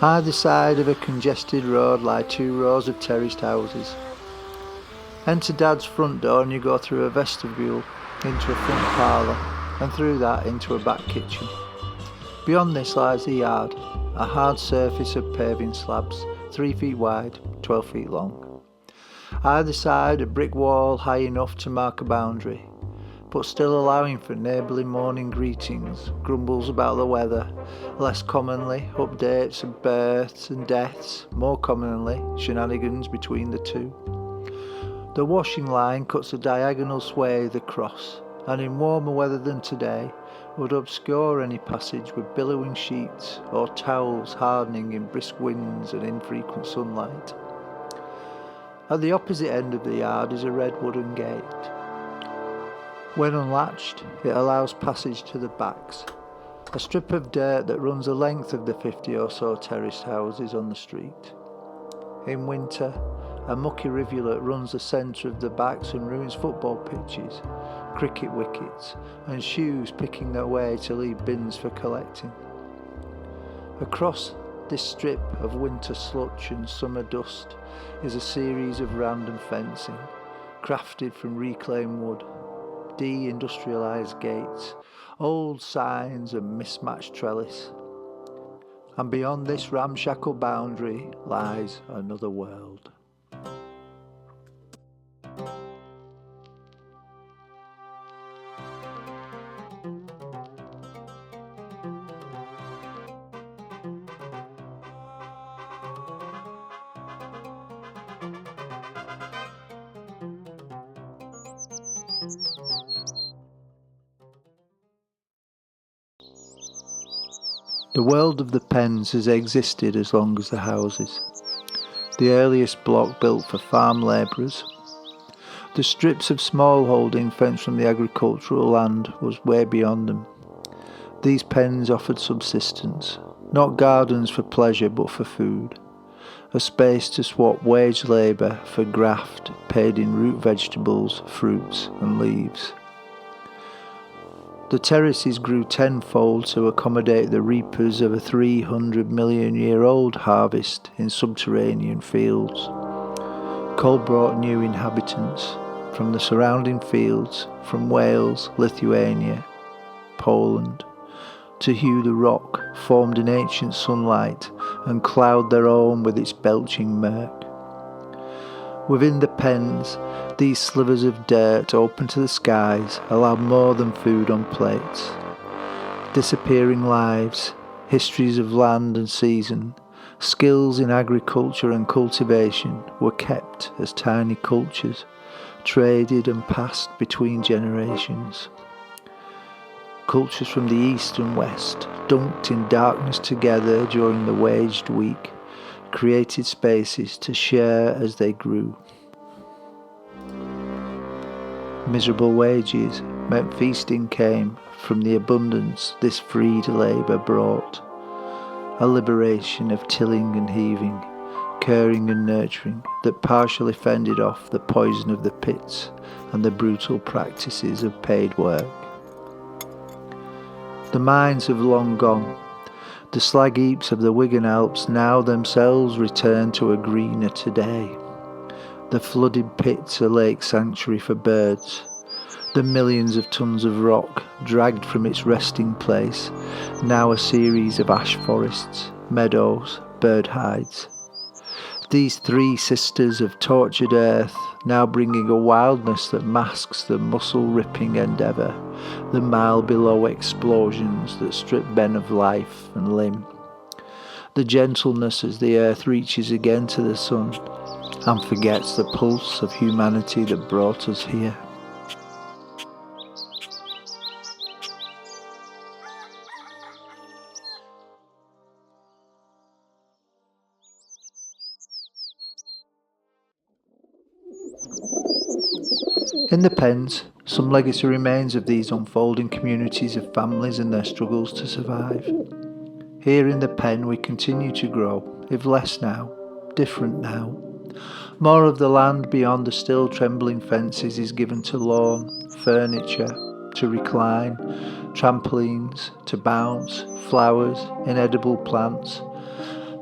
Either side of a congested road lie 2 rows of terraced houses. Enter Dad's front door and you go through a vestibule into a front parlour, and through that into a back kitchen. Beyond this lies the yard, a hard surface of paving slabs, 3 feet wide, 12 feet long. Either side a brick wall high enough to mark a boundary, but still allowing for neighbourly morning greetings, grumbles about the weather, less commonly updates of births and deaths, more commonly shenanigans between the two. The washing line cuts a diagonal swathe across, and in warmer weather than today would obscure any passage with billowing sheets or towels hardening in brisk winds and infrequent sunlight. At the opposite end of the yard is a red wooden gate. When unlatched, it allows passage to the backs, a strip of dirt that runs the length of the 50 or so terraced houses on the street. In winter, a mucky rivulet runs the centre of the backs and ruins football pitches, cricket wickets, and shoes picking their way to leave bins for collecting. Across this strip of winter sludge and summer dust is a series of random fencing, crafted from reclaimed wood, de-industrialised gates, old signs and mismatched trellis. And beyond this ramshackle boundary lies another world. The world of the pens has existed as long as the houses. The earliest block built for farm labourers. The strips of smallholding fenced from the agricultural land was way beyond them. These pens offered subsistence, not gardens for pleasure but for food. A space to swap wage labour for graft paid in root vegetables, fruits and leaves. The terraces grew tenfold to accommodate the reapers of a 300 million year old harvest in subterranean fields. Coal brought new inhabitants from the surrounding fields, from Wales, Lithuania, Poland, to hew the rock, formed in ancient sunlight and cloud their own with its belching murk. Within the pens, these slivers of dirt open to the skies allow more than food on plates. Disappearing lives, histories of land and season, skills in agriculture and cultivation were kept as tiny cultures, traded and passed between generations. Cultures from the east and west, dunked in darkness together during the waged week, created spaces to share as they grew. Miserable wages meant feasting came from the abundance this freed labour brought. A liberation of tilling and heaving, caring and nurturing that partially fended off the poison of the pits and the brutal practices of paid work. The mines have long gone. The slag heaps of the Wigan Alps now themselves return to a greener today. The flooded pits a lake sanctuary for birds. The millions of tons of rock dragged from its resting place, now a series of ash forests, meadows, bird hides. These 3 sisters of tortured earth now bringing a wildness that masks the muscle-ripping endeavour, the mile below explosions that strip men of life and limb. The gentleness as the earth reaches again to the sun and forgets the pulse of humanity that brought us here. In the pens, some legacy remains of these unfolding communities of families and their struggles to survive. Here in the pen we continue to grow, if less now, different now. More of the land beyond the still trembling fences is given to lawn, furniture, to recline, trampolines, to bounce, flowers, inedible plants.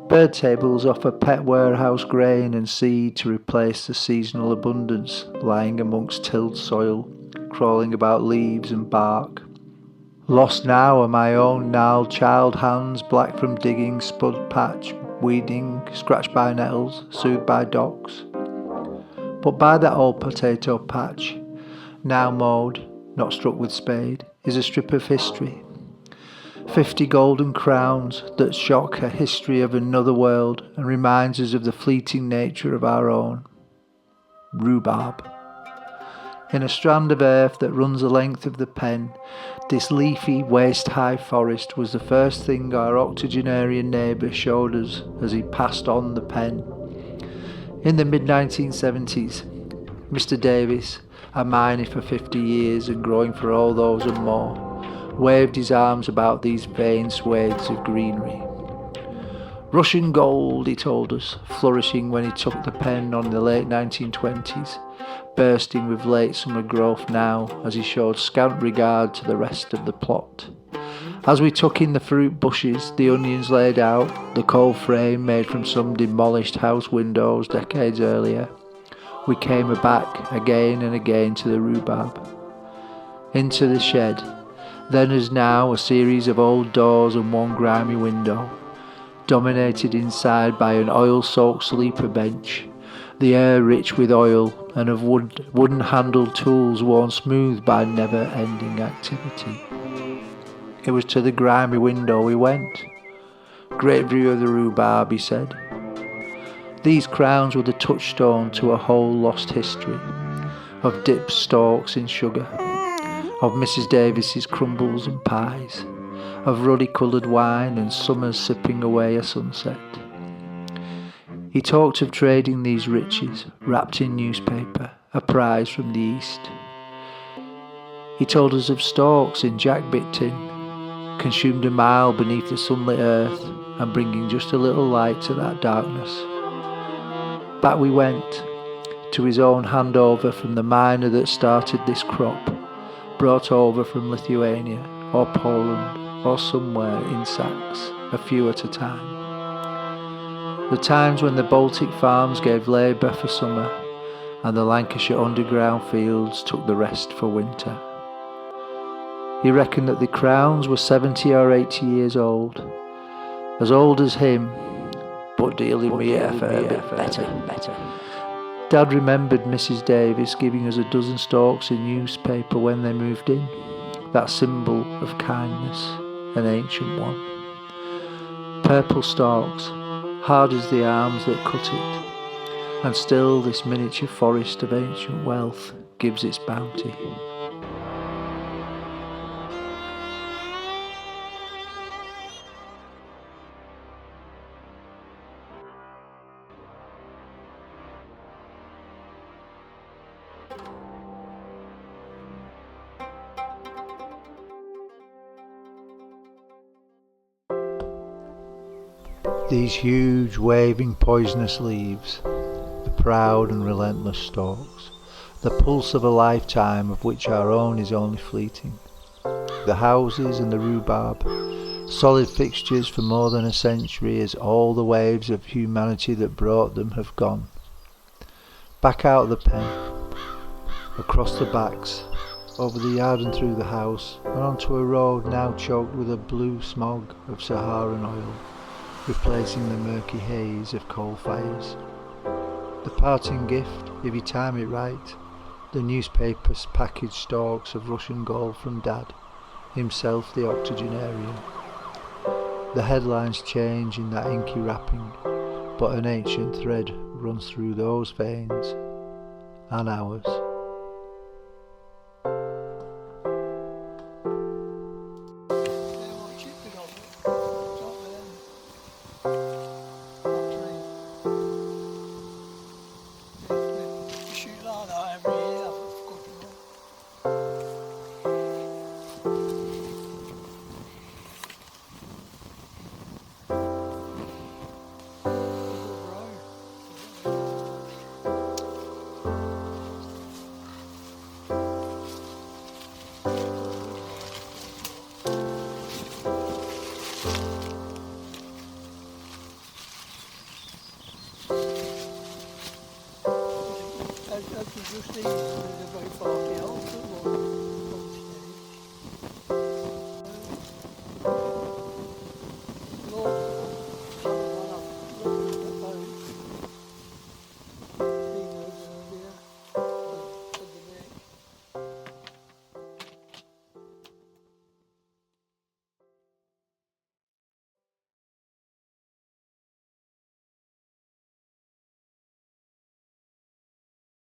Bird tables offer pet warehouse grain and seed to replace the seasonal abundance lying amongst tilled soil, crawling about leaves and bark. Lost now are my own gnarled child hands, black from digging, spud patch, weeding, scratched by nettles, soothed by docks. But by that old potato patch, now mowed, not struck with spade, is a strip of history. 50 golden crowns that shock a history of another world and reminds us of the fleeting nature of our own. Rhubarb. In a strand of earth that runs the length of the pen, this leafy, waist-high forest was the first thing our octogenarian neighbour showed us as he passed on the pen. In the mid-1970s, Mr. Davis, a miner for 50 years and growing for all those and more, waved his arms about these vain swathes of greenery. Russian gold, he told us, flourishing when he took the pen on the late 1920s, bursting with late summer growth now as he showed scant regard to the rest of the plot. As we took in the fruit bushes, the onions laid out, the coal frame made from some demolished house windows decades earlier, we came back again and again to the rhubarb. Into the shed, then as now a series of old doors and one grimy window, dominated inside by an oil-soaked sleeper bench, the air rich with oil and of wooden-handled tools worn smooth by never-ending activity. It was to the grimy window we went. Great view of the rhubarb, he said. These crowns were the touchstone to a whole lost history, of dipped stalks in sugar, of Mrs. Davis's crumbles and pies, of ruddy-coloured wine and summers sipping away a sunset. He talked of trading these riches, wrapped in newspaper, a prize from the East. He told us of stalks in jackbit tin, consumed a mile beneath the sunlit earth and bringing just a little light to that darkness. Back we went, to his own handover from the miner that started this crop, brought over from Lithuania or Poland or somewhere in sacks, a few at a time. The times when the Baltic farms gave labour for summer and the Lancashire underground fields took the rest for winter. He reckoned that the crowns were 70 or 80 years old as him, but dealing with it a fair bit better. Dad remembered Mrs. Davis giving us a dozen stalks in newspaper when they moved in, that symbol of kindness, an ancient one. Purple stalks, hard as the arms that cut it, and still this miniature forest of ancient wealth gives its bounty. These huge, waving, poisonous leaves, the proud and relentless stalks, the pulse of a lifetime of which our own is only fleeting. The houses and the rhubarb, solid fixtures for more than a century as all the waves of humanity that brought them have gone. Back out of the pen, across the backs, over the yard and through the house, and onto a road now choked with a blue smog of Saharan oil, replacing the murky haze of coal fires. The parting gift, if you time it right, the newspaper's packaged stalks of Russian gold from Dad, himself the octogenarian. The headlines change in that inky wrapping, but an ancient thread runs through those veins, and ours. I could just see there's about 40 houses.